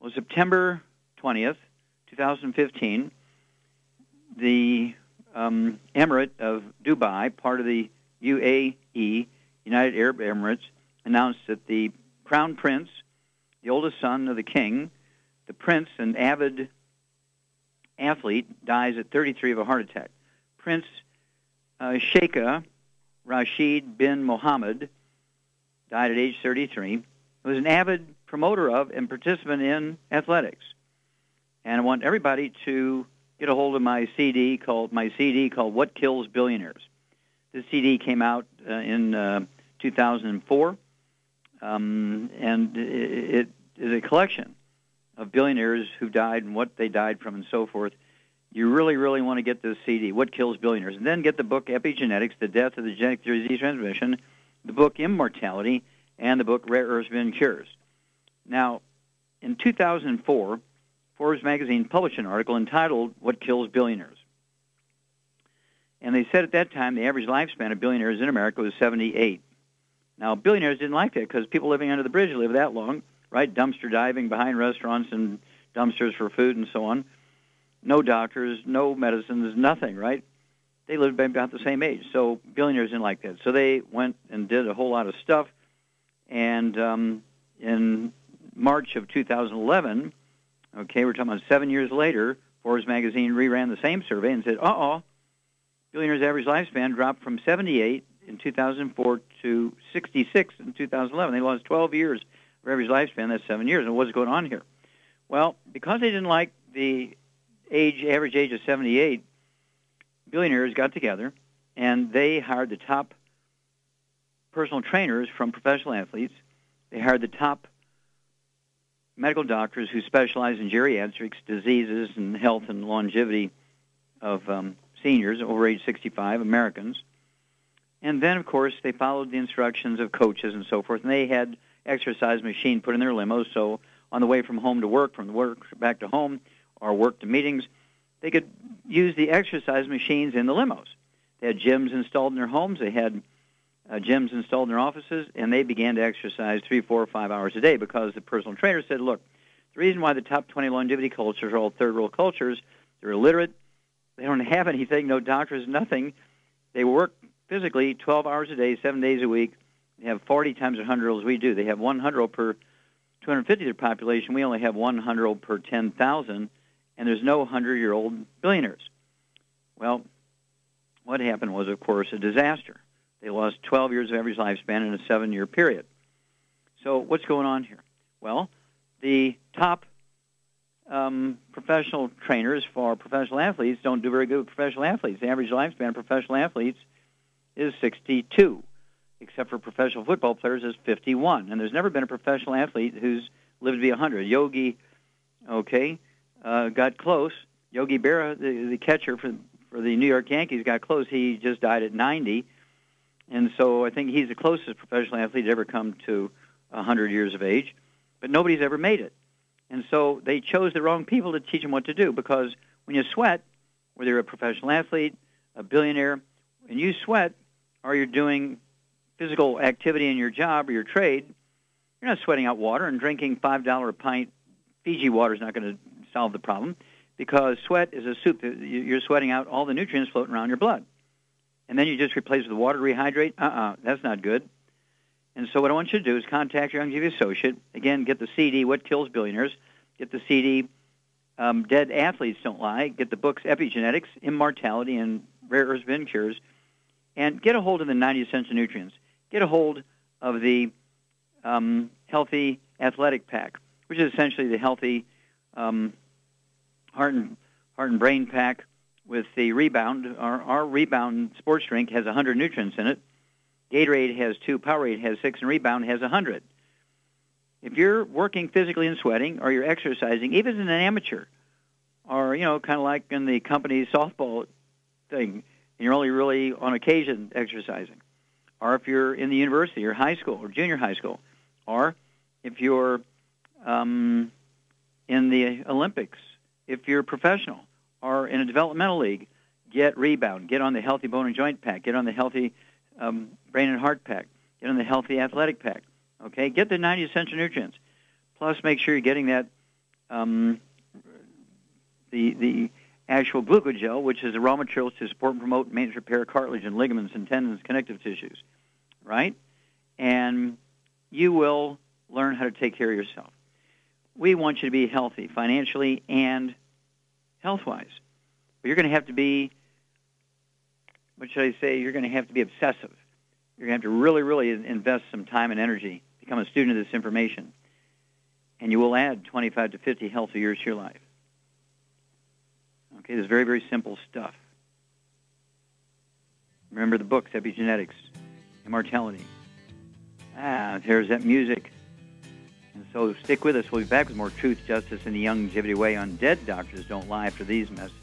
Well, September 20th, 2015, the Emirate of Dubai, part of the UAE, United Arab Emirates, announced that the Crown Prince, the oldest son of the king, the prince, an avid athlete, dies at 33 of a heart attack. Prince Sheikh Rashid bin Mohammed died at age 33. He was an avid promoter of and participant in athletics. And I want everybody to get a hold of my CD called What Kills Billionaires. This CD came out in 2004, and it is a collection of billionaires who died and what they died from and so forth. You really, really want to get this CD, What Kills Billionaires, and then get the book Epigenetics, The Death of the Genetic Disease Transmission, the book Immortality, and the book Rare Earths Bin Cures. Now, in 2004, Forbes magazine published an article entitled What Kills Billionaires. And they said at that time the average lifespan of billionaires in America was 78. Now, billionaires didn't like that because people living under the bridge live that long, right? Dumpster diving behind restaurants and dumpsters for food and so on. No doctors, no medicines, nothing, right? They lived about the same age. So billionaires didn't like that. So they went and did a whole lot of stuff. And in March of 2011, okay, we're talking about 7 years later, Forbes magazine reran the same survey and said, billionaires' average lifespan dropped from 78 in 2004 to 66 in 2011. They lost 12 years of average lifespan. That's 7 years. And what's going on here? Well, because they didn't like the average age of 78, billionaires got together and they hired the top personal trainers from professional athletes. They hired the top medical doctors who specialize in geriatrics, diseases, and health and longevity of seniors over age 65, Americans. And then, of course, they followed the instructions of coaches and so forth, and they had exercise machine put in their limos, so on the way from home to work, from work back to home, or work to meetings, they could use the exercise machines in the limos. They had gyms installed in their homes, they had gyms installed in their offices, and they began to exercise 3, 4, 5 hours a day because the personal trainer said, look, the reason why the top 20 longevity cultures are all third-world cultures, they're illiterate, they don't have anything, no doctors, nothing. They work physically 12 hours a day, 7 days a week. They have 40 times 100-year-olds we do. They have 100-year-old per 250 of their population. We only have 100-year-old per 10,000, and there's no 100-year-old billionaires. Well, what happened was, of course, a disaster. They lost 12 years of average lifespan in a 7-year period. So what's going on here? Well, the top professional trainers for professional athletes don't do very good with professional athletes. The average lifespan of professional athletes is 62, except for professional football players is 51. And there's never been a professional athlete who's lived to be 100. Yogi, got close. Yogi Berra, the catcher for the New York Yankees, got close. He just died at 90. And so I think he's the closest professional athlete to ever come to 100 years of age. But nobody's ever made it. And so they chose the wrong people to teach them what to do, because when you sweat, whether you're a professional athlete, a billionaire, when you sweat or you're doing physical activity in your job or your trade, you're not sweating out water, and drinking $5 a pint Fiji water is not going to solve the problem, because sweat is a soup. You're sweating out all the nutrients floating around your blood. And then you just replace it with water to rehydrate? That's not good. And so what I want you to do is contact your Longevity associate. Again, get the CD, What Kills Billionaires. Get the CD, Dead Athletes Don't Lie. Get the books, Epigenetics, Immortality, and Rare Earths Bin Cures. And get a hold of the 90 Essential Nutrients. Get a hold of the Healthy Athletic Pack, which is essentially the Healthy Heart and Brain Pack with the Rebound. Our Rebound sports drink has 100 nutrients in it. Gatorade has 2, Powerade has 6, and Rebound has 100. If you're working physically and sweating, or you're exercising, even as an amateur, or, kind of like in the company softball thing, and you're only really on occasion exercising, or if you're in the university or high school or junior high school, or if you're in the Olympics, if you're professional or in a developmental league, get Rebound. Get on the Healthy Bone and Joint Pack. Get on the Healthy Brain and Heart Pack. Get on the Healthy Athletic Pack. Okay? Get the 90 Essential Nutrients. Plus, make sure you're getting that the actual glucogel, which is the raw materials to support and promote maintenance repair cartilage and ligaments and tendons, connective tissues, right? And you will learn how to take care of yourself. We want you to be healthy financially and health-wise. But you're going to have to be, what should I say, you're going to have to be obsessive. You're going to have to really, really invest some time and energy, become a student of this information, and you will add 25 to 50 healthy years to your life. Okay, this is very, very simple stuff. Remember the books, Epigenetics, Immortality. There's that music. And so stick with us. We'll be back with more Truth, Justice, and the Longevity Way on Dead Doctors Don't Lie after these messages.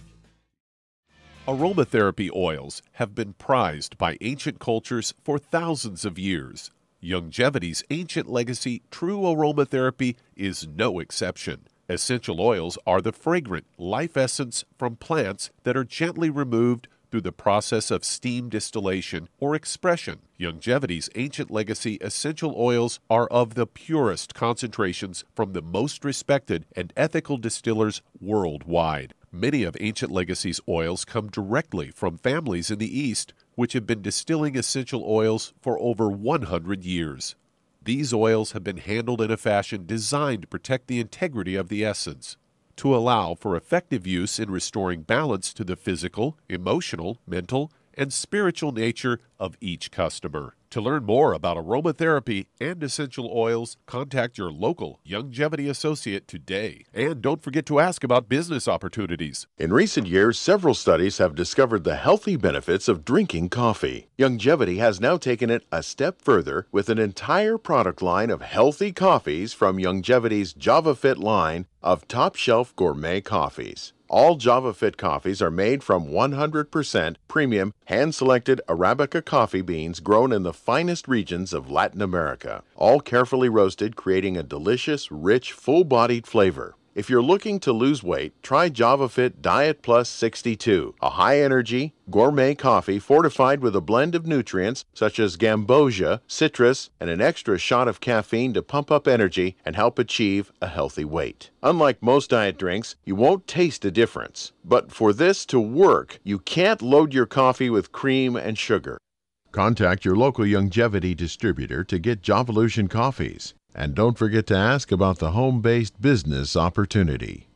Aromatherapy oils have been prized by ancient cultures for thousands of years. Longevity's ancient legacy, True Aromatherapy, is no exception. Essential oils are the fragrant life essence from plants that are gently removed through the process of steam distillation or expression. Longevity's ancient legacy essential oils are of the purest concentrations from the most respected and ethical distillers worldwide. Many of Ancient Legacy's oils come directly from families in the East, which have been distilling essential oils for over 100 years. These oils have been handled in a fashion designed to protect the integrity of the essence, to allow for effective use in restoring balance to the physical, emotional, mental, and spiritual nature of each customer. To learn more about aromatherapy and essential oils, contact your local Longevity associate today. And don't forget to ask about business opportunities. In recent years, several studies have discovered the healthy benefits of drinking coffee. Longevity has now taken it a step further with an entire product line of healthy coffees from Longevity's JavaFit line of top-shelf gourmet coffees. All JavaFit coffees are made from 100% premium, hand-selected Arabica coffee beans grown in the finest regions of Latin America, all carefully roasted, creating a delicious, rich, full-bodied flavor. If you're looking to lose weight, try JavaFit Diet Plus 62, a high-energy, gourmet coffee fortified with a blend of nutrients such as gambosia, citrus, and an extra shot of caffeine to pump up energy and help achieve a healthy weight. Unlike most diet drinks, you won't taste a difference. But for this to work, you can't load your coffee with cream and sugar. Contact your local Longevity distributor to get Javalution coffees. And don't forget to ask about the home-based business opportunity.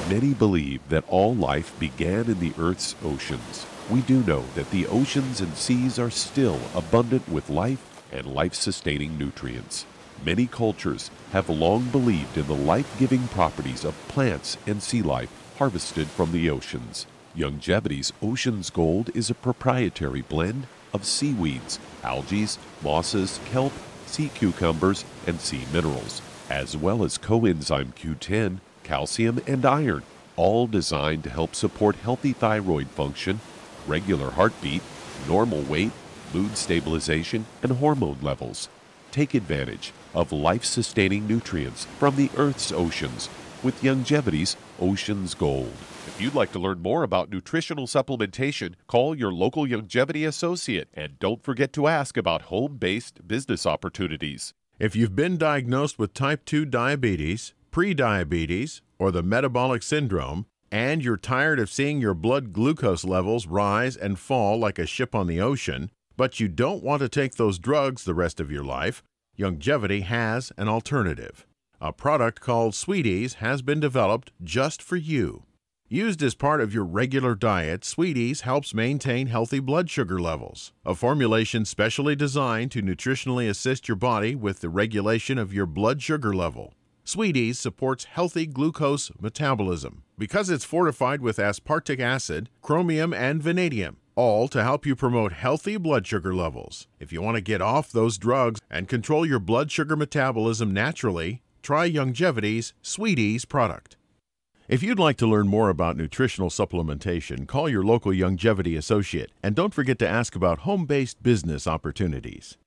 Many believe that all life began in the Earth's oceans. We do know that the oceans and seas are still abundant with life and life-sustaining nutrients. Many cultures have long believed in the life-giving properties of plants and sea life harvested from the oceans. Longevity's Ocean's Gold is a proprietary blend of seaweeds, algae, mosses, kelp, sea cucumbers, and sea minerals, as well as coenzyme Q10, calcium, and iron, all designed to help support healthy thyroid function, regular heartbeat, normal weight, mood stabilization, and hormone levels. Take advantage of life-sustaining nutrients from the Earth's oceans with Longevity's Ocean's Gold. If you'd like to learn more about nutritional supplementation, call your local Longevity associate, and don't forget to ask about home-based business opportunities. If you've been diagnosed with type 2 diabetes, prediabetes, or the metabolic syndrome, and you're tired of seeing your blood glucose levels rise and fall like a ship on the ocean, but you don't want to take those drugs the rest of your life, Longevity has an alternative. A product called Swedish has been developed just for you. Used as part of your regular diet, Swedish helps maintain healthy blood sugar levels. A formulation specially designed to nutritionally assist your body with the regulation of your blood sugar level. Swedish supports healthy glucose metabolism because it's fortified with aspartic acid, chromium, and vanadium, all to help you promote healthy blood sugar levels. If you want to get off those drugs and control your blood sugar metabolism naturally, try Longevity's Swedish product. If you'd like to learn more about nutritional supplementation, call your local Longevity associate, and don't forget to ask about home-based business opportunities.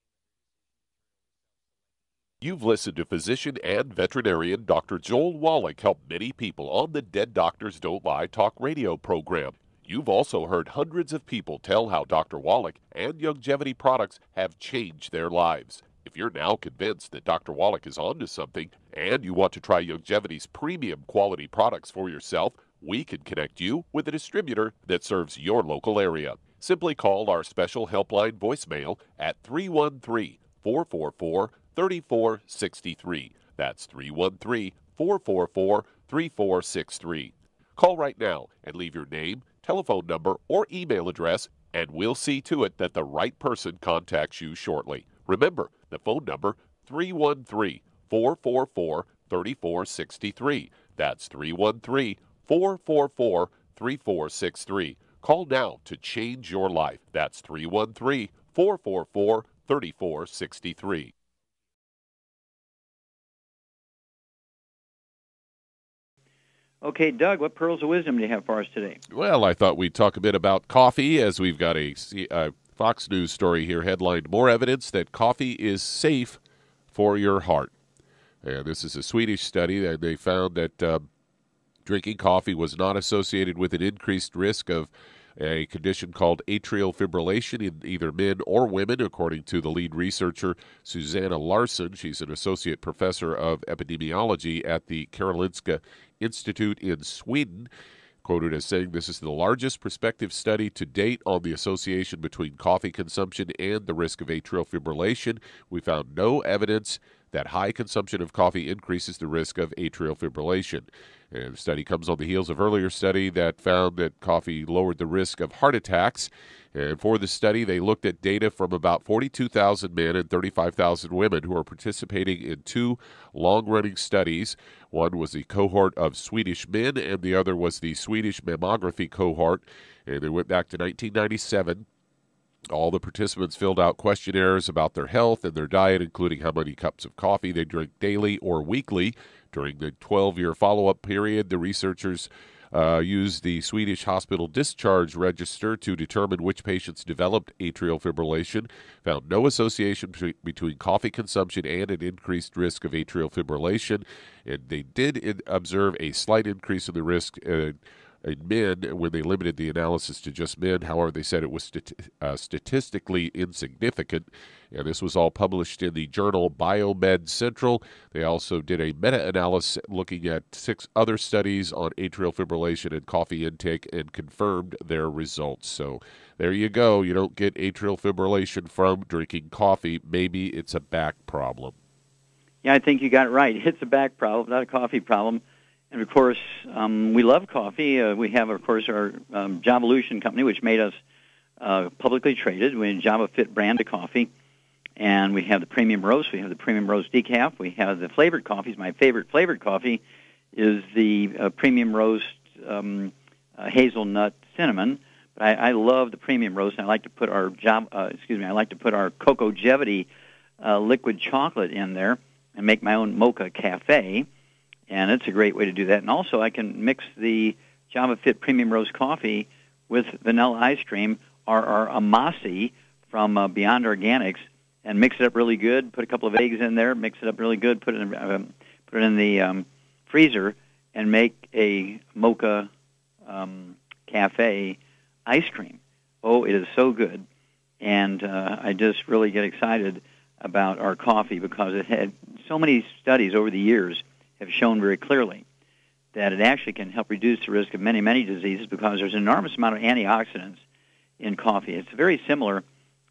You've listened to physician and veterinarian Dr. Joel Wallach help many people on the Dead Doctors Don't Lie talk radio program. You've also heard hundreds of people tell how Dr. Wallach and Longevity products have changed their lives. If you're now convinced that Dr. Wallach is onto something and you want to try Youngevity's premium quality products for yourself, we can connect you with a distributor that serves your local area. Simply call our special helpline voicemail at 313-444-3463. That's 313-444-3463. Call right now and leave your name, telephone number, or email address, and we'll see to it that the right person contacts you shortly. Remember, the phone number, 313-444-3463. That's 313-444-3463. Call now to change your life. That's 313-444-3463. Okay, Doug, what pearls of wisdom do you have for us today? Well, I thought we'd talk a bit about coffee, as we've got a Fox News story here headlined, "More Evidence That Coffee is Safe for Your Heart." And this is a Swedish study that they found that drinking coffee was not associated with an increased risk of a condition called atrial fibrillation in either men or women, according to the lead researcher, Susanna Larsson. She's an associate professor of epidemiology at the Karolinska Institute in Sweden, quoted as saying, "This is the largest prospective study to date on the association between coffee consumption and the risk of atrial fibrillation. We found no evidence that high consumption of coffee increases the risk of atrial fibrillation." And the study comes on the heels of earlier study that found that coffee lowered the risk of heart attacks. And for the study, they looked at data from about 42,000 men and 35,000 women who are participating in two long-running studies. One was the cohort of Swedish men, and the other was the Swedish mammography cohort. And they went back to 1997. All the participants filled out questionnaires about their health and their diet, including how many cups of coffee they drink daily or weekly. During the 12-year follow-up period, the researchers used the Swedish hospital discharge register to determine which patients developed atrial fibrillation, found no association between coffee consumption and an increased risk of atrial fibrillation, and they did observe a slight increase in the risk in men when they limited the analysis to just men. However, they said it was statistically insignificant, and this was all published in the journal Biomed Central. They also did a meta-analysis looking at 6 other studies on atrial fibrillation and coffee intake and confirmed their results. So there you go. You don't get atrial fibrillation from drinking coffee. Maybe it's a back problem. Yeah, I think you got it right. It's a back problem, not a coffee problem. And, of course, we love coffee. We have, of course, our Javolution company, which made us publicly traded. We have Java Fit brand of coffee. And we have the premium roast. We have the premium roast decaf. We have the flavored coffees. My favorite flavored coffee is the premium roast hazelnut cinnamon. But I love the premium roast. And I like to put our Cocogevity liquid chocolate in there and make my own mocha cafe. And it's a great way to do that. And also, I can mix the Java Fit Premium Roast Coffee with vanilla ice cream or our Amasi from Beyond Organics, and mix it up really good. Put a couple of eggs in there, mix it up really good. Put it in the freezer, and make a mocha cafe ice cream. Oh, it is so good. And I just really get excited about our coffee because it had so many studies over the years have shown very clearly that it actually can help reduce the risk of many, many diseases because there's an enormous amount of antioxidants in coffee. It's very similar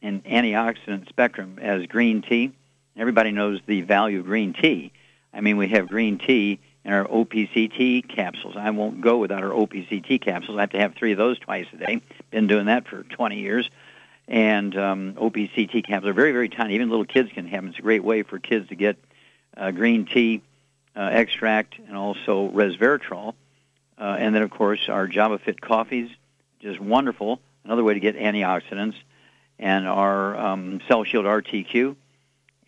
in antioxidant spectrum as green tea. Everybody knows the value of green tea. I mean, we have green tea in our OPCT capsules. I won't go without our OPCT capsules. I have to have 3 of those twice a day. Been doing that for 20 years. And OPCT capsules are very, very tiny. Even little kids can have them. It's a great way for kids to get green tea extract and also resveratrol. And then, of course, our Java Fit coffees, just wonderful. Another way to get antioxidants. And our Cell Shield RTQ.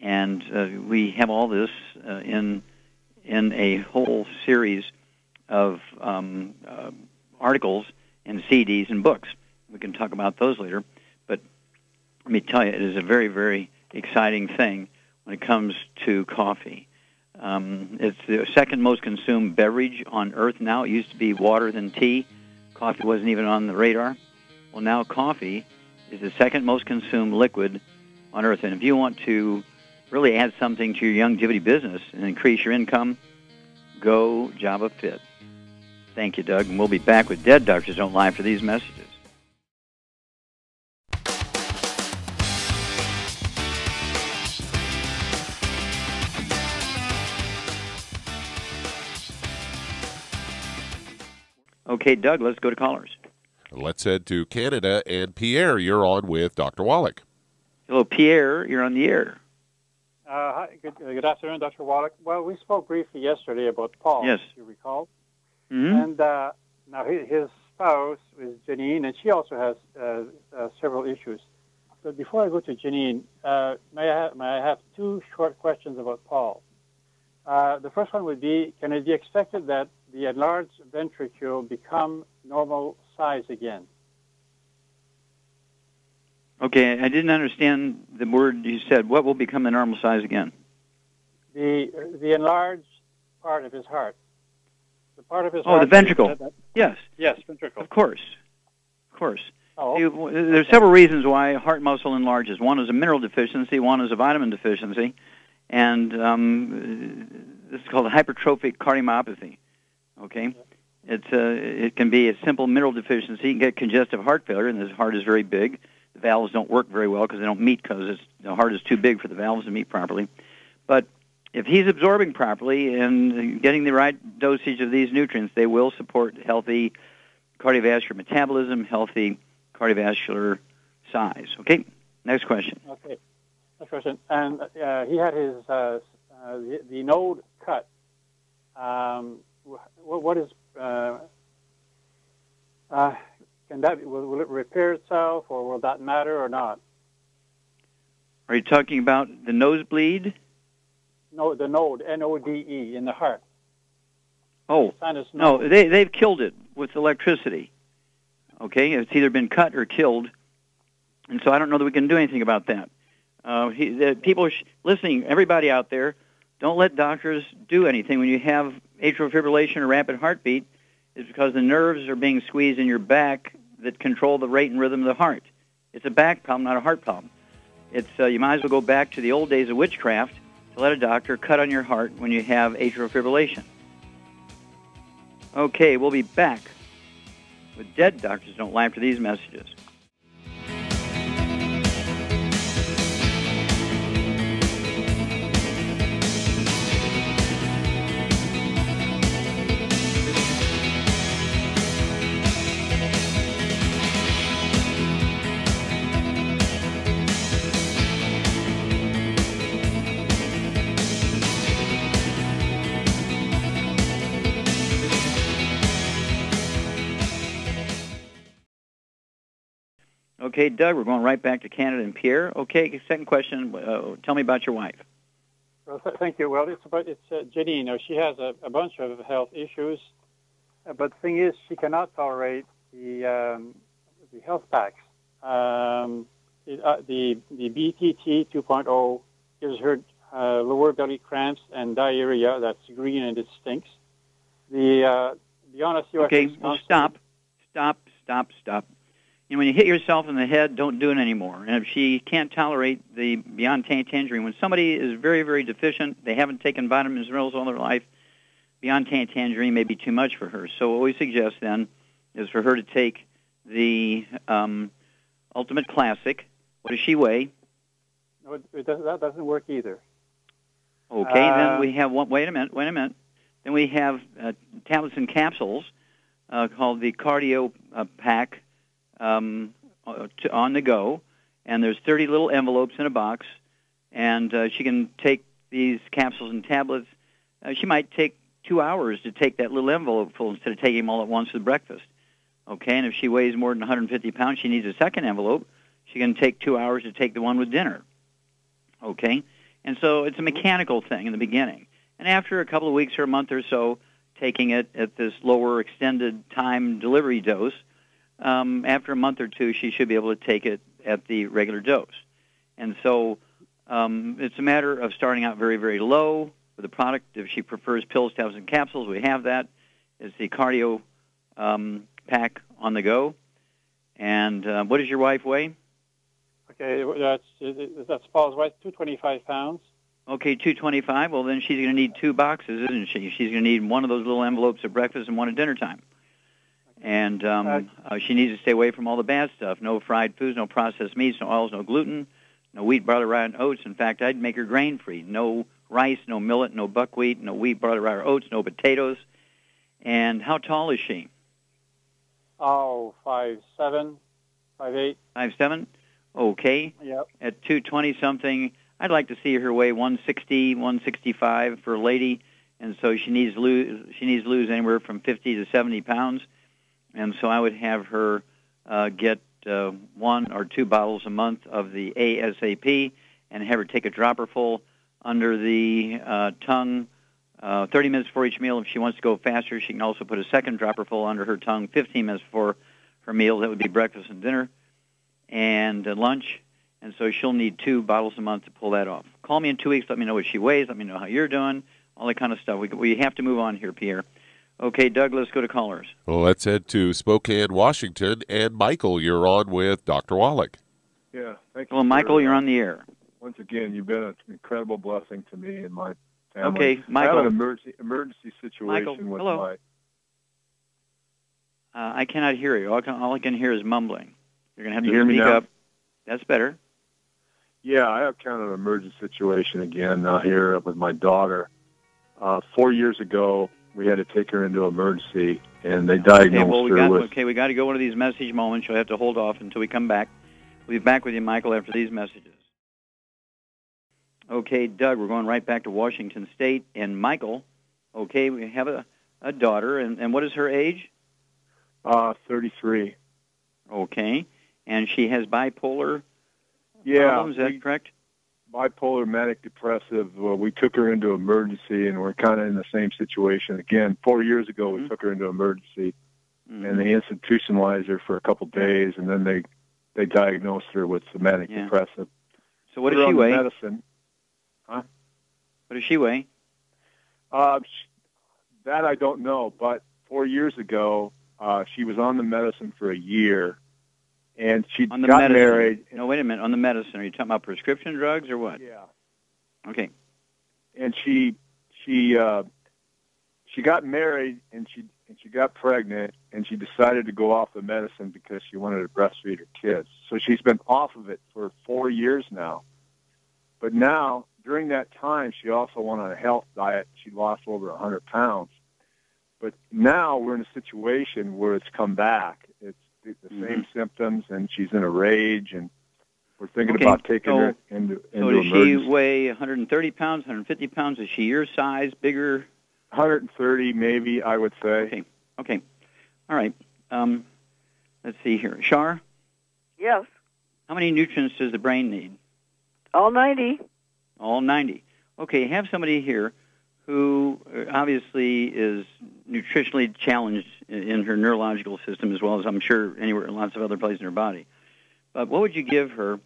And we have all this in a whole series of articles and CDs and books. We can talk about those later. But let me tell you, it is a very, very exciting thing when it comes to coffee. It's the second most consumed beverage on Earth now. It used to be water than tea. Coffee wasn't even on the radar. Well, now coffee is the second most consumed liquid on Earth. And if you want to really add something to your longevity business and increase your income, go Java Fit. Thank you, Doug. And we'll be back with Dead Doctors Don't Lie for these messages. Okay, Doug, let's go to callers. Let's head to Canada. And Pierre, you're on with Dr. Wallach. Hello, Pierre. You're on the air. Hi, good afternoon, Dr. Wallach. Well, we spoke briefly yesterday about Paul, yes, if you recall. Mm-hmm. And now his spouse is Janine, and she also has several issues. But before I go to Janine, may I have two short questions about Paul? The first one would be, can it be expected that the enlarged ventricle become normal size again? Okay, I didn't understand the word you said. What will become the normal size again? The enlarged part of his heart. The part of his heart. Oh, the ventricle. Yes. Yes, ventricle. Of course. Of course. Oh, there's several reasons why heart muscle enlarges. One is a mineral deficiency. One is a vitamin deficiency. And this is called hypertrophic cardiomyopathy. Okay? It can be a simple mineral deficiency. You can get congestive heart failure, and the heart is very big. The valves don't work very well because they don't meet because the heart is too big for the valves to meet properly. But if he's absorbing properly and getting the right dosage of these nutrients, they will support healthy cardiovascular metabolism, healthy cardiovascular size. Okay? Next question. Okay. Next question. And he had his the node cut. What is... will it repair itself, or will that matter or not? Are you talking about the nosebleed? No, the node, N-O-D-E, in the heart. Oh, no, they've killed it with electricity. Okay, it's either been cut or killed, and so I don't know that we can do anything about that. The people listening, everybody out there, don't let doctors do anything. When you have atrial fibrillation or rapid heartbeat, it's because the nerves are being squeezed in your back that control the rate and rhythm of the heart. It's a back problem, not a heart problem. It's you might as well go back to the old days of witchcraft to let a doctor cut on your heart when you have atrial fibrillation. Okay, we'll be back with Dead Doctors Don't Lie for these messages. Okay, Doug, we're going right back to Canada and Pierre. Okay, second question. Tell me about your wife. Well, thank you. Well, it's Janine. Now, she has a bunch of health issues, but the thing is, she cannot tolerate the health packs. The BTT 2.0 gives her lower belly cramps and diarrhea. That's green and it stinks. The Beyond Osteoarthritis. Okay, well, stop. And when you hit yourself in the head, don't do it anymore. And if she can't tolerate the Beyond Tangerine, when somebody is very, very deficient, they haven't taken vitamins and minerals all their life, Beyond Tangerine may be too much for her. So what we suggest then is for her to take the Ultimate Classic. What does she weigh? No, that doesn't work either. Okay, then we have one. Wait a minute. Then we have tablets and capsules called the Cardio Pack. On the go, and there's 30 little envelopes in a box, and she can take these capsules and tablets. She might take 2 hours to take that little envelope full instead of taking them all at once with breakfast. Okay, and if she weighs more than 150 pounds, she needs a second envelope. She can take 2 hours to take the one with dinner. Okay, and so it's a mechanical thing in the beginning. And after a couple of weeks or a month or so, taking it at this lower extended time delivery dose, after a month or two, she should be able to take it at the regular dose. And so it's a matter of starting out very, very low with the product. If she prefers pills, tablets, and capsules, we have that. It's the Cardio Pack on the go. And what does your wife weigh? Okay, that's Paul's wife, 225 pounds. Okay, 225. Well, then she's going to need 2 boxes, isn't she? She's going to need one of those little envelopes at breakfast and one at dinner time. And she needs to stay away from all the bad stuff. No fried foods, no processed meats, no oils, no gluten, no wheat, barley, rye, and oats. In fact, I'd make her grain-free. No rice, no millet, no buckwheat, no wheat, barley, rye, or oats, no potatoes. And how tall is she? Oh, 5'7", 5'8". 5'7"? Okay. Yep. At 220-something, I'd like to see her weigh 160, 165 for a lady. And so she needs to lose anywhere from 50 to 70 pounds. And so I would have her get 1 or 2 bottles a month of the ASAP and have her take a dropperful under the tongue 30 minutes before each meal. If she wants to go faster, she can also put a second dropperful under her tongue 15 minutes before her meal. That would be breakfast and dinner and lunch. And so she'll need 2 bottles a month to pull that off. Call me in 2 weeks. Let me know what she weighs. Let me know how you're doing, all that kind of stuff. We have to move on here, Pierre. Okay, Doug, let's go to callers. Well, let's head to Spokane, Washington. And Michael, you're on with Dr. Wallach. Yeah, thank you. Well, Michael, you're on the air. Once again, you've been an incredible blessing to me and my family. Okay, Michael. I have an emergency situation Michael, with hello. my... I cannot hear you. All I can hear is mumbling. You're going to have You to hear me speak now? up. That's better. Yeah, I have kind of an emergency situation again here with my daughter. 4 years ago, we had to take her into emergency, and they diagnosed her with... Okay, we got to go one of these message moments. You'll have to hold off until we come back. We'll be back with you, Michael, after these messages. Okay, Doug, we're going right back to Washington State. And Michael, okay, we have a daughter, and what is her age? 33. Okay, and she has bipolar problems, is that correct? Bipolar, manic depressive. Well, we took her into emergency, and we're kind of in the same situation again. 4 years ago, we took her into emergency, and they institutionalized her for a couple days, and then they diagnosed her with manic depressive. So what does she weigh? Medicine. Huh? What does she weigh? That I don't know, but 4 years ago, she was on the medicine for a year, and she got married. No, wait a minute. On the medicine, are you talking about prescription drugs or what? Yeah. Okay. And she got married, and she got pregnant, and she decided to go off the medicine because she wanted to breastfeed her kids. So she's been off of it for 4 years now. But now, during that time, she also went on a health diet. She lost over 100 pounds. But now we're in a situation where it's come back. It's the same symptoms, and she's in a rage, and we're thinking about taking her into emergency. So does she weigh 130 pounds, 150 pounds? Is she your size, bigger? 130, maybe, I would say. Okay. All right. Let's see here. Shar? Yes. How many nutrients does the brain need? All 90. All 90. Okay, have somebody here who obviously is nutritionally challenged in her neurological system, as well as I'm sure anywhere, lots of other places in her body. But what would you give her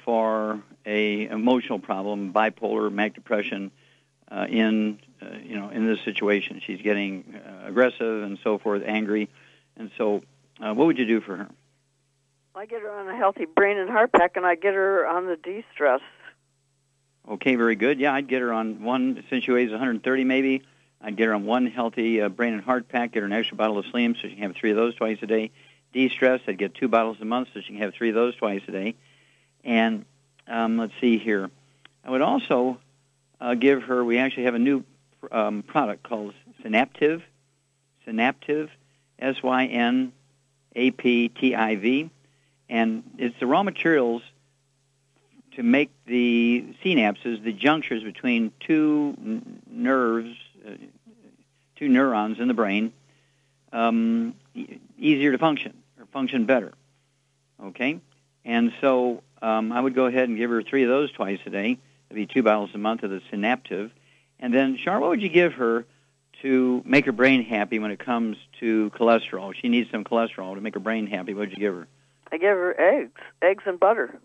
for a emotional problem, bipolar, manic depression, in this situation? She's getting aggressive and so forth, angry, and so what would you do for her? I get her on a healthy brain and heart pack, and I get her on the de-stress. Okay, very good. Yeah, I'd get her on one, since she weighs 130 maybe, I'd get her on one healthy brain and heart pack, get her an extra bottle of Slim so she can have 3 of those twice a day. De-stress, I'd get 2 bottles a month so she can have 3 of those twice a day. And let's see here. I would also give her, we actually have a new product called Synaptive, Synaptive, and it's the raw materials to make the synapses, the junctures between two neurons in the brain, easier to function, or function better. Okay? And so I would go ahead and give her 3 of those twice a day. That'd be 2 bottles a month of the Synaptive. And then, Char, what would you give her to make her brain happy when it comes to cholesterol? She needs some cholesterol to make her brain happy. What would you give her? I give her eggs and butter.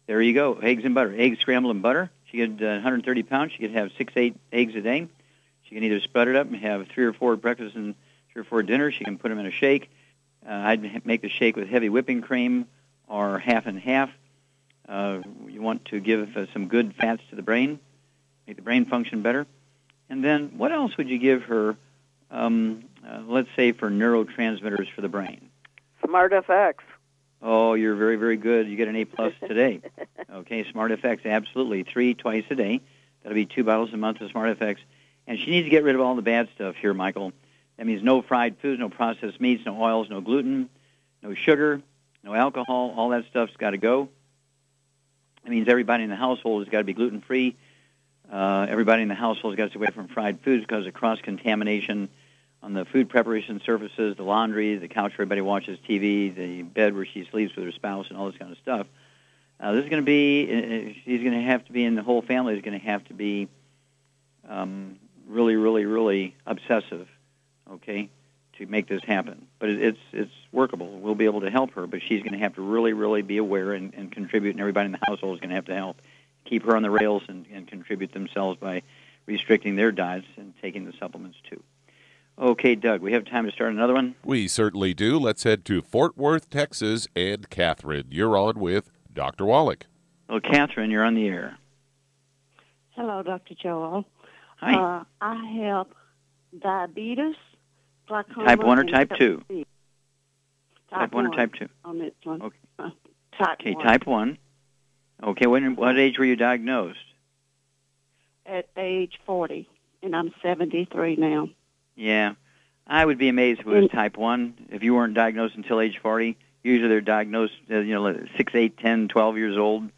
There you go, eggs and butter. Eggs scrambled in butter. She could 130 pounds. She could have 6-8 eggs a day. She can either split it up and have 3 or 4 breakfasts and 3 or 4 dinners. She can put them in a shake. I'd make the shake with heavy whipping cream or half and half. You want to give some good fats to the brain, make the brain function better. And then what else would you give her, let's say, for neurotransmitters for the brain? Smart FX. Oh, you're very, very good. You get an A+ today. Okay, Smart FX, absolutely. 3 twice a day. That'll be 2 bottles a month of Smart FX. And she needs to get rid of all the bad stuff here, Michael. That means no fried foods, no processed meats, no oils, no gluten, no sugar, no alcohol. All that stuff's got to go. That means everybody in the household has got to be gluten-free. Everybody in the household has got to stay away from fried foods because of cross-contamination on the food preparation surfaces, the laundry, the couch where everybody watches TV, the bed where she sleeps with her spouse, and all this kind of stuff. This is going to be, she's going to have to be, and the whole family is going to have to be really, really, really obsessive, okay, to make this happen. But it's workable. We'll be able to help her, but she's going to have to really, really be aware and contribute, and everybody in the household is going to have to help keep her on the rails and contribute themselves by restricting their diets and taking the supplements too. Okay, Doug, we have time to start another one? We certainly do. Let's head to Fort Worth, Texas, and Catherine. You're on with Dr. Wallach. Well, Catherine, you're on the air. Hello, Dr. Joel. Hi. I have diabetes, glaucoma. Type 1 or type 2? Type 1 or type 2? On this one. Okay. Type 1. Type 1. Okay, what age were you diagnosed? At age 40, and I'm 73 now. Yeah. I would be amazed if it was type 1. If you weren't diagnosed until age 40, usually they're diagnosed, 6, 8, 10, 12 years old.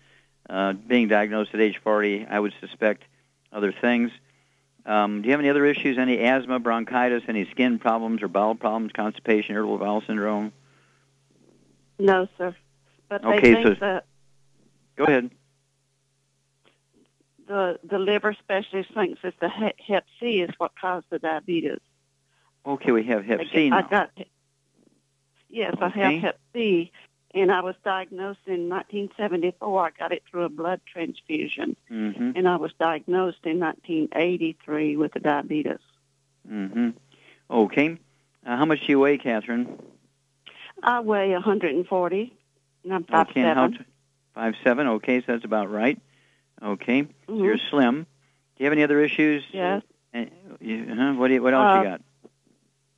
Being diagnosed at age 40, I would suspect other things. Do you have any other issues, any asthma, bronchitis, any skin problems or bowel problems, constipation, irritable bowel syndrome? No, sir. But they okay, think so that go ahead. The liver specialist thinks that the Hep C is what caused the diabetes. Okay, we have Hep C now. Yes, okay. I have Hep C, and I was diagnosed in 1974. I got it through a blood transfusion, and I was diagnosed in 1983 with the diabetes. Okay. How much do you weigh, Catherine? I weigh 140, and I'm 5'7". 5'7", okay, so that's about right. Okay, so you're slim. Do you have any other issues? Yes. What else you got?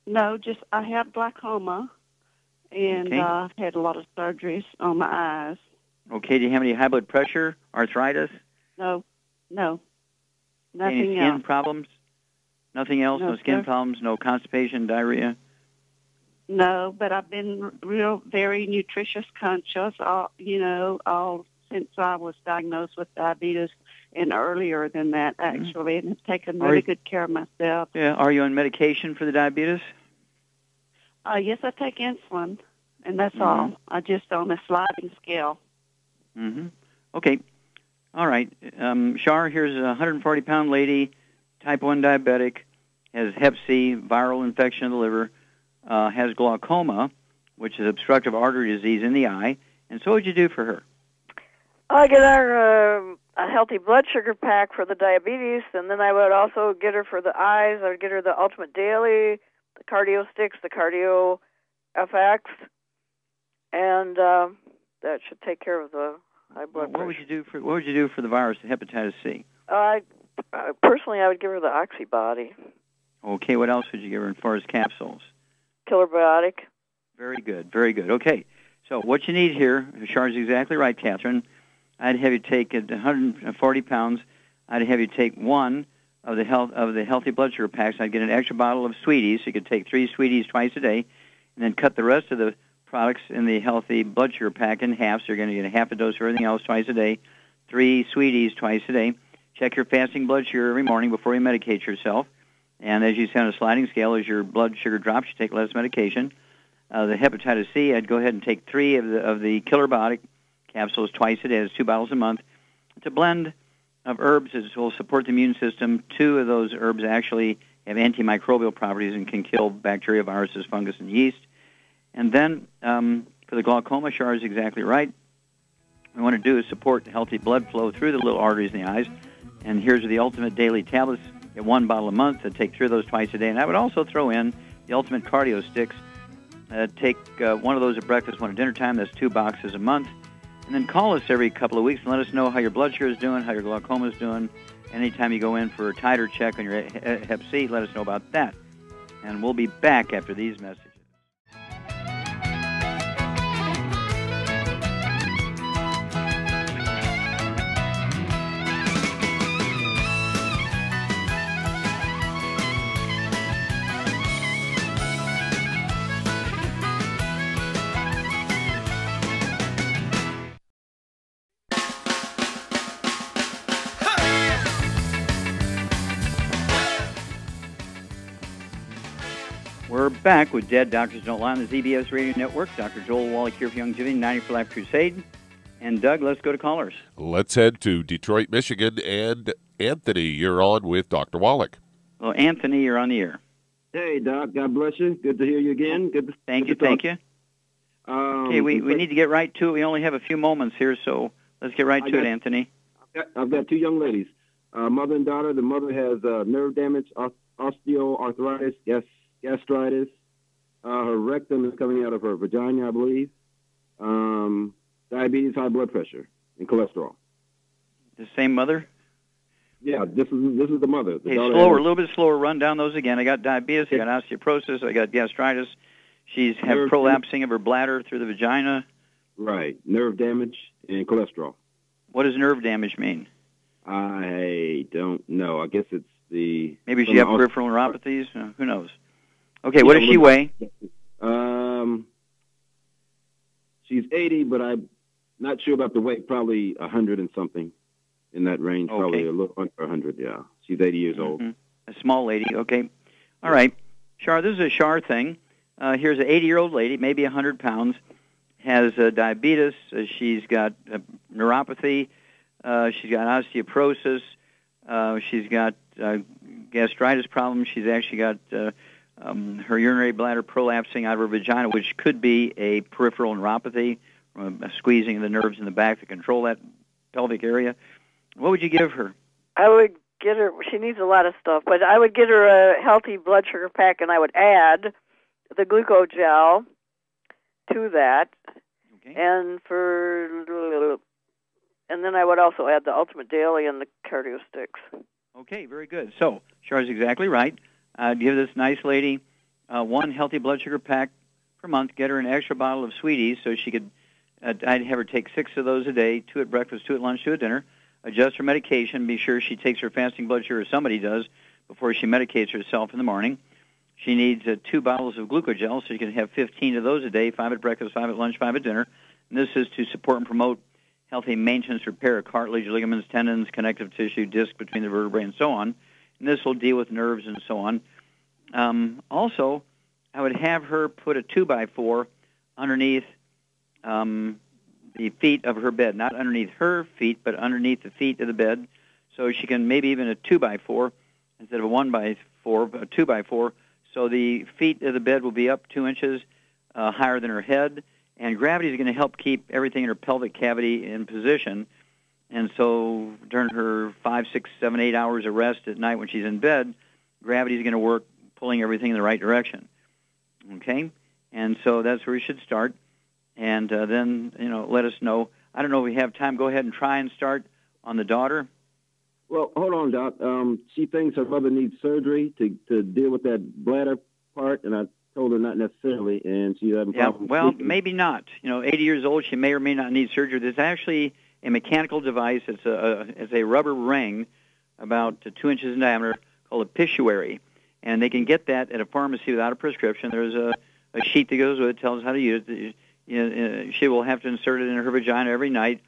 No, just I have glaucoma, and I've had a lot of surgeries on my eyes. Okay, do you have any high blood pressure, arthritis? No. Nothing any skin problems? Nothing else? No skin sir. problems? No constipation, diarrhea? No, but I've been very nutritious conscious, all since I was diagnosed with diabetes, and earlier than that, actually, and have taken really good care of myself. Yeah. Are you on medication for the diabetes? Yes, I take insulin, and that's all. I just on a sliding scale. Okay. All right. Shar, here's a 140-pound lady, type 1 diabetic, has Hep C, viral infection of the liver, has glaucoma, which is obstructive artery disease in the eye. And so what would you do for her? I get her a healthy blood sugar pack for the diabetes, and then I would also get her for the eyes. I would get her the Ultimate Daily, the Cardio Sticks, the Cardio FX, and that should take care of the high blood pressure. What would you do for the virus, the hepatitis C? Personally, I would give her the Oxybody. Okay, what else would you give her as far as capsules? Killer Biotic. Very good, very good. Okay, so what you need here, Char's exactly right, Catherine. I'd have you take 140 pounds. I'd have you take one of the healthy blood sugar packs. I'd get an extra bottle of Sweeties. So you could take 3 Sweeties twice a day, and then cut the rest of the products in the healthy blood sugar pack in half. So you're going to get a half a dose of everything else twice a day, 3 Sweeties twice a day. Check your fasting blood sugar every morning before you medicate yourself. And as you say on a sliding scale, as your blood sugar drops, you take less medication. The hepatitis C, I'd go ahead and take 3 of the Killer Biotic capsules twice a day. It's 2 bottles a month. It's a blend of herbs that will support the immune system. 2 of those herbs actually have antimicrobial properties and can kill bacteria, viruses, fungus, and yeast. And then for the glaucoma, Char is exactly right. What we want to do is support healthy blood flow through the little arteries in the eyes. And here's the Ultimate Daily Tablets. Get 1 bottle a month. I'd take 3 of those twice a day. And I would also throw in the Ultimate Cardio Sticks. Take one of those at breakfast, one at dinner time. That's 2 boxes a month. And then call us every couple of weeks and let us know how your blood sugar is doing, how your glaucoma is doing. Anytime you go in for a titer check on your Hep C, let us know about that. And we'll be back after these messages. We're back with Dead Doctors Don't Lie on the ZBS Radio Network. Dr. Joel Wallach here for Longevity, 90 for Life Crusade. And Doug, let's go to callers. Let's head to Detroit, Michigan. And Anthony, you're on with Dr. Wallach. Well, Anthony, you're on the air. Hey, Doc. God bless you. Good to hear you again. Thank you. Okay, we need to get right to it. We only have a few moments here, so let's get right to it, Anthony. I've got two young ladies, mother and daughter. The mother has nerve damage, osteoarthritis, gastritis. Her rectum is coming out of her vagina, I believe. Diabetes, high blood pressure, and cholesterol. The same mother? Yeah, this is the mother. A little bit slower. Run down those again. I got diabetes. I got osteoporosis. I got gastritis. She's had prolapsing of her bladder through the vagina. Right. Nerve damage and cholesterol. What does nerve damage mean? I don't know. I guess it's the... Maybe she has peripheral neuropathies. Who knows? Okay, what does she weigh? She's 80, but I'm not sure about the weight. Probably 100 and something in that range. Okay. Probably a little under 100, yeah. She's 80 years old. A small lady, okay. All right. Shar, this is a Shar thing. Here's an 80-year-old lady, maybe 100 pounds, has diabetes. She's got neuropathy. She's got osteoporosis. She's got gastritis problems. She's actually got her urinary bladder prolapsing out of her vagina, which could be a peripheral neuropathy, a squeezing of the nerves in the back to control that pelvic area. What would you give her? I would get her, she needs a lot of stuff, but I would get her a healthy blood sugar pack, and I would add the glucogel to that. Okay. And then I would also add the Ultimate Daily and the cardio sticks. Okay, very good. So, Char's exactly right. I'd give this nice lady one healthy blood sugar pack per month, get her an extra bottle of Swedish so she could, I'd have her take 6 of those a day, 2 at breakfast, 2 at lunch, 2 at dinner, adjust her medication, be sure she takes her fasting blood sugar, somebody does, before she medicates herself in the morning. She needs 2 bottles of glucogel, so you can have 15 of those a day, 5 at breakfast, 5 at lunch, 5 at dinner. And this is to support and promote healthy maintenance, repair of cartilage, ligaments, tendons, connective tissue, disc between the vertebrae, and so on. And this will deal with nerves and so on. Also, I would have her put a 2x4 underneath the feet of her bed, not underneath her feet, but underneath the feet of the bed, so she can maybe even a 2x4 instead of a 1x4, a 2x4. So the feet of the bed will be up 2 inches higher than her head, and gravity is going to help keep everything in her pelvic cavity in position. And so during her 5, 6, 7, 8 hours of rest at night when she's in bed, gravity is going to work pulling everything in the right direction. Okay? And so that's where we should start. And then, let us know. I don't know if we have time. Go ahead and try and start on the daughter. Well, hold on, Doc. She thinks her mother needs surgery to deal with that bladder part, and I told her not necessarily, and she had problems. Well, maybe not. 80 years old, she may or may not need surgery. There's actually a mechanical device. It's a rubber ring about 2 inches in diameter called a pituitary, and they can get that at a pharmacy without a prescription. There's a sheet that goes with it, tells us how to use it. She will have to insert it in her vagina every night,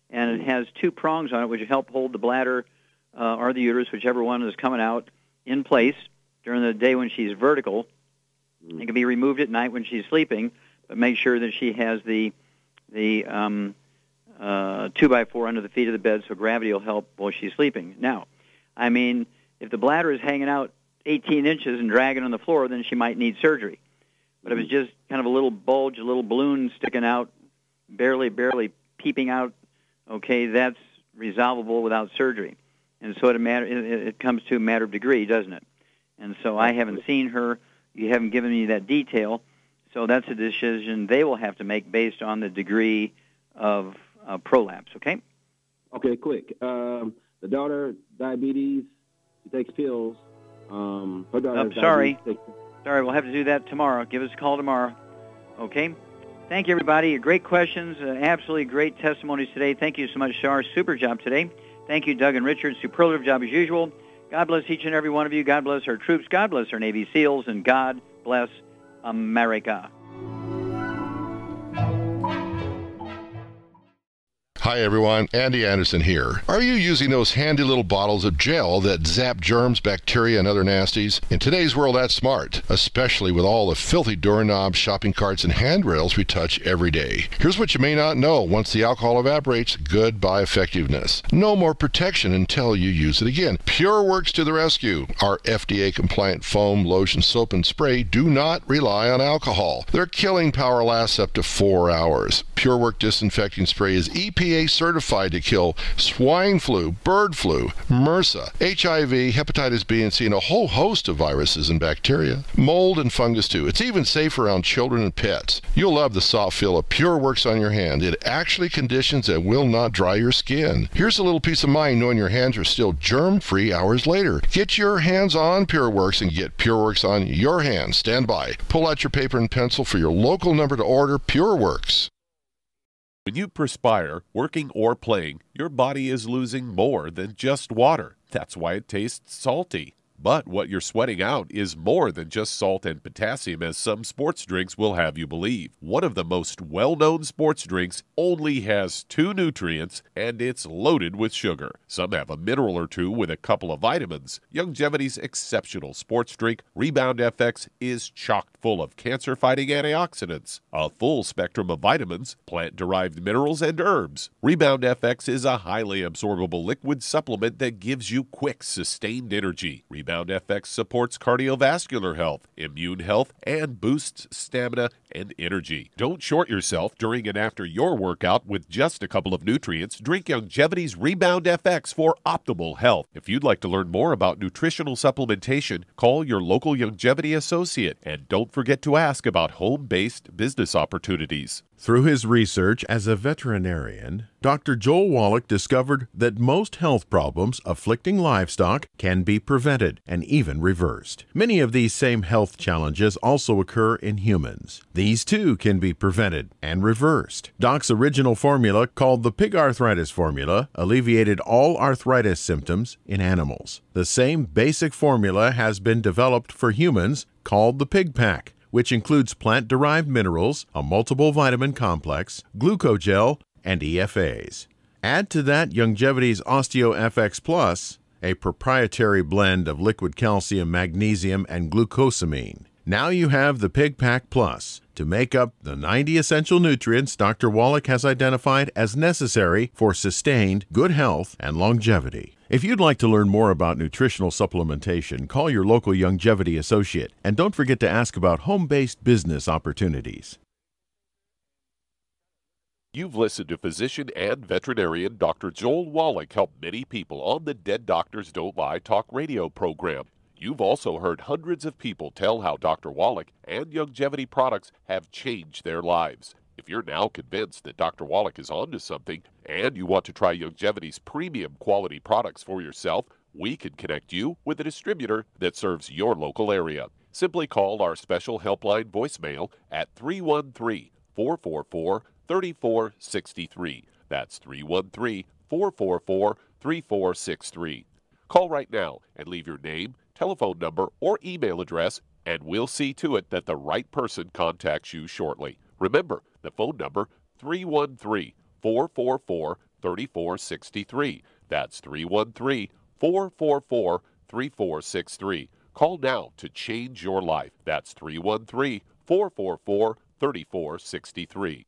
and it has 2 prongs on it, which help hold the bladder or the uterus, whichever one is coming out, in place during the day when she's vertical. It can be removed at night when she's sleeping, but make sure that she has the 2x4 under the feet of the bed so gravity will help while she's sleeping. Now, I mean, if the bladder is hanging out 18 inches and dragging on the floor, then she might need surgery. But if it's just kind of a little bulge, a little balloon sticking out, barely peeping out, okay, that's resolvable without surgery. And so it comes to a matter of degree, doesn't it? And so I haven't seen her. You haven't given me that detail. So that's a decision they will have to make based on the degree of prolapse, okay? Okay, quick. The daughter, diabetes, she takes pills. Her daughter has sorry. diabetes. Sorry, we'll have to do that tomorrow. Give us a call tomorrow. Okay? Thank you, everybody. Great questions. Absolutely great testimonies today. Thank you so much, Shar. Super job today. Thank you, Doug and Richard. Superlative job as usual. God bless each and every one of you. God bless our troops. God bless our Navy SEALs. And God bless America. Hi everyone, Andy Anderson here. Are you using those handy little bottles of gel that zap germs, bacteria, and other nasties? In today's world, that's smart, especially with all the filthy doorknobs, shopping carts, and handrails we touch every day. Here's what you may not know. Once the alcohol evaporates, goodbye effectiveness. No more protection until you use it again. PureWorks to the rescue. Our FDA-compliant foam, lotion, soap, and spray do not rely on alcohol. Their killing power lasts up to 4 hours. PureWorks disinfecting spray is EPA certified to kill swine flu, bird flu, MRSA, HIV, hepatitis B and C, and a whole host of viruses and bacteria. Mold and fungus too. It's even safe around children and pets. You'll love the soft feel of PureWorks on your hand. It actually conditions and will not dry your skin. Here's a little peace of mind knowing your hands are still germ-free hours later. Get your hands on PureWorks and get PureWorks on your hands. Stand by. Pull out your paper and pencil for your local number to order PureWorks. When you perspire, working or playing, your body is losing more than just water. That's why it tastes salty. But what you're sweating out is more than just salt and potassium, as some sports drinks will have you believe. One of the most well-known sports drinks only has 2 nutrients, and it's loaded with sugar. Some have a mineral or 2 with a couple of vitamins. Youngevity's exceptional sports drink, Rebound FX, is chock full of cancer-fighting antioxidants, a full spectrum of vitamins, plant-derived minerals, and herbs. Rebound FX is a highly absorbable liquid supplement that gives you quick, sustained energy. Rebound FX supports cardiovascular health, immune health, and boosts stamina and energy. Don't short yourself during and after your workout with just a couple of nutrients. Drink Youngevity's Rebound FX for optimal health. If you'd like to learn more about nutritional supplementation, call your local Youngevity associate, and don't forget to ask about home-based business opportunities. Through his research as a veterinarian, Dr. Joel Wallach discovered that most health problems afflicting livestock can be prevented and even reversed. Many of these same health challenges also occur in humans. These too can be prevented and reversed. Doc's original formula, called the pig arthritis formula, alleviated all arthritis symptoms in animals. The same basic formula has been developed for humans, called the Pig Pack, which includes plant-derived minerals, a multiple vitamin complex, glucogel, and EFAs. Add to that Youngevity's OsteoFX Plus, a proprietary blend of liquid calcium, magnesium, and glucosamine. Now you have the Pig Pack Plus to make up the 90 essential nutrients Dr. Wallach has identified as necessary for sustained good health and longevity. If you'd like to learn more about nutritional supplementation, call your local Youngevity associate, and don't forget to ask about home-based business opportunities. You've listened to physician and veterinarian Dr. Joel Wallach help many people on the Dead Doctors Don't Lie talk radio program. You've also heard hundreds of people tell how Dr. Wallach and Youngevity products have changed their lives. If you're now convinced that Dr. Wallach is onto something and you want to try Youngevity's premium quality products for yourself, we can connect you with a distributor that serves your local area. Simply call our special helpline voicemail at 313-444-3463. That's 313-444-3463. Call right now and leave your name, telephone number, or email address, and we'll see to it that the right person contacts you shortly. Remember, the phone number, 313-444-3463. That's 313-444-3463. Call now to change your life. That's 313-444-3463.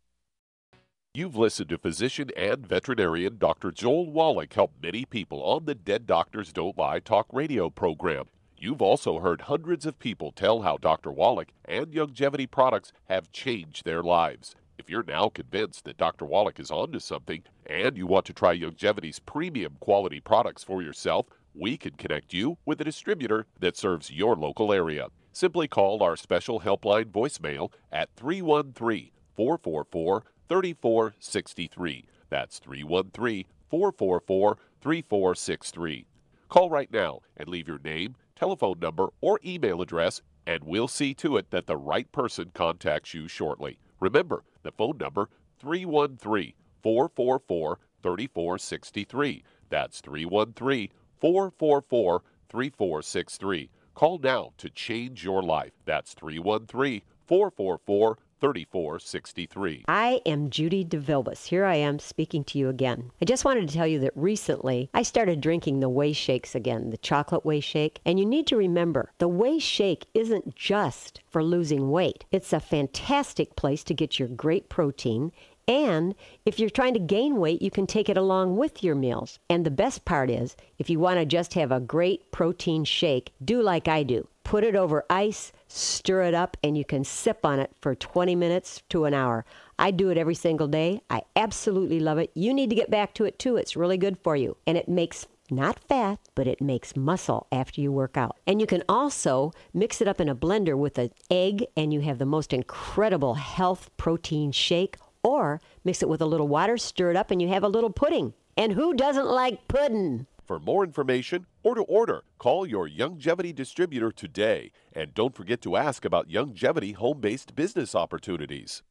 You've listened to physician and veterinarian Dr. Joel Wallach help many people on the Dead Doctors Don't Lie talk radio program. You've also heard hundreds of people tell how Dr. Wallach and Youngevity products have changed their lives. If you're now convinced that Dr. Wallach is onto something and you want to try Youngevity's premium quality products for yourself, we can connect you with a distributor that serves your local area. Simply call our special helpline voicemail at 313-444-3463. That's 313-444-3463. Call right now and leave your name, telephone number, or email address, and we'll see to it that the right person contacts you shortly. Remember, the phone number, 313-444-3463. That's 313-444-3463. Call now to change your life. That's 313-444-3463. I am Judy DeVilbus. Here I am speaking to you again. I just wanted to tell you that recently I started drinking the Whey Shakes again, the chocolate Whey Shake. And you need to remember, the Whey Shake isn't just for losing weight. It's a fantastic place to get your great protein. And if you're trying to gain weight, you can take it along with your meals. And the best part is, if you want to just have a great protein shake, do like I do. Put it over ice, stir it up, and you can sip on it for 20 minutes to an hour. I do it every single day. I absolutely love it. You need to get back to it too. It's really good for you. And it makes not fat, but it makes muscle after you work out. And you can also mix it up in a blender with an egg, and you have the most incredible health protein shake. Or mix it with a little water, stir it up, and you have a little pudding. And who doesn't like pudding? For more information or to order, call your Youngevity distributor today. And don't forget to ask about Youngevity home-based business opportunities.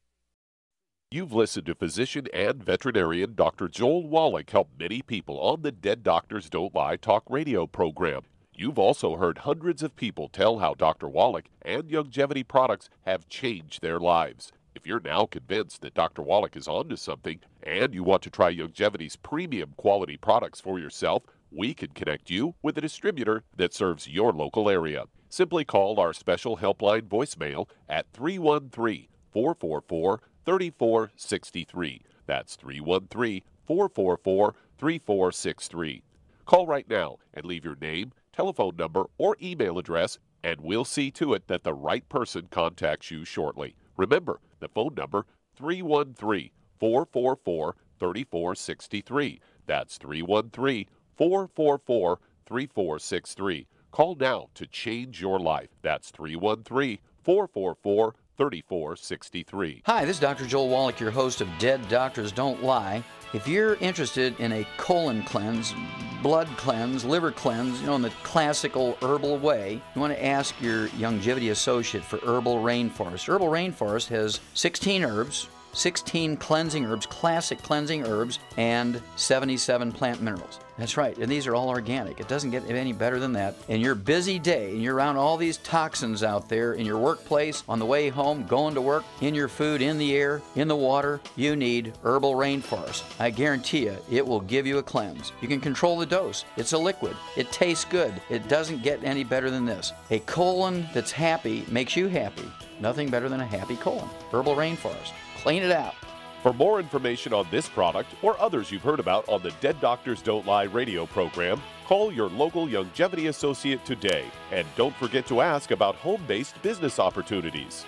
You've listened to physician and veterinarian Dr. Joel Wallach help many people on the Dead Doctors Don't Lie talk radio program. You've also heard hundreds of people tell how Dr. Wallach and Youngevity products have changed their lives. If you're now convinced that Dr. Wallach is onto something and you want to try Youngevity's premium quality products for yourself, we can connect you with a distributor that serves your local area. Simply call our special helpline voicemail at 313-444-3463. That's 313-444-3463. Call right now and leave your name, telephone number, or email address, and we'll see to it that the right person contacts you shortly. Remember, the phone number, 313-444-3463. That's 313-444-3463. Call now to change your life. That's 313-444-3463. Hi, this is Dr. Joel Wallach, your host of Dead Doctors Don't Lie. If you're interested in a colon cleanse, blood cleanse, liver cleanse, in the classical herbal way, you want to ask your Youngevity associate for Herbal Rainforest. Herbal Rainforest has 16 herbs, 16 cleansing herbs, classic cleansing herbs, and 77 plant minerals. That's right, and these are all organic. It doesn't get any better than that. In your busy day, and you're around all these toxins out there, in your workplace, on the way home, going to work, in your food, in the air, in the water, you need Herbal Rainforest. I guarantee you, it will give you a cleanse. You can control the dose. It's a liquid. It tastes good. It doesn't get any better than this. A colon that's happy makes you happy. Nothing better than a happy colon. Herbal Rainforest. Clean it out. For more information on this product or others you've heard about on the Dead Doctors Don't Lie radio program, call your local Youngevity associate today. And don't forget to ask about home-based business opportunities.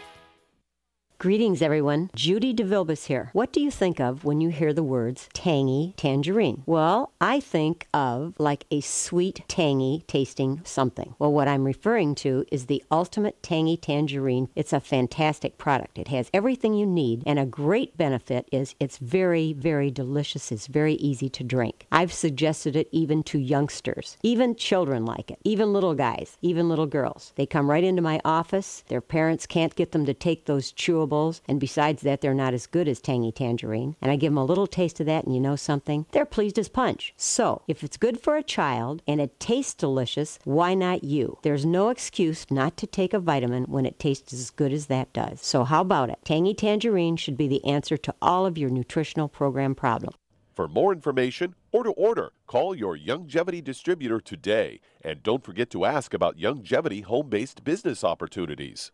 Greetings, everyone. Judy DeVilbus here. What do you think of when you hear the words tangy tangerine? Well, I think of like a sweet, tangy tasting something. Well, what I'm referring to is the Ultimate Tangy Tangerine. It's a fantastic product. It has everything you need, and a great benefit is it's very, very delicious. It's very easy to drink. I've suggested it even to youngsters. Even children like it. Even little guys. Even little girls. They come right into my office. Their parents can't get them to take those chewables. And besides that, they're not as good as Tangy Tangerine. And I give them a little taste of that, and you know something? They're pleased as punch. So, if it's good for a child and it tastes delicious, why not you? There's no excuse not to take a vitamin when it tastes as good as that does. So how about it? Tangy Tangerine should be the answer to all of your nutritional program problems. For more information or to order, call your Youngevity distributor today. And don't forget to ask about Youngevity home-based business opportunities.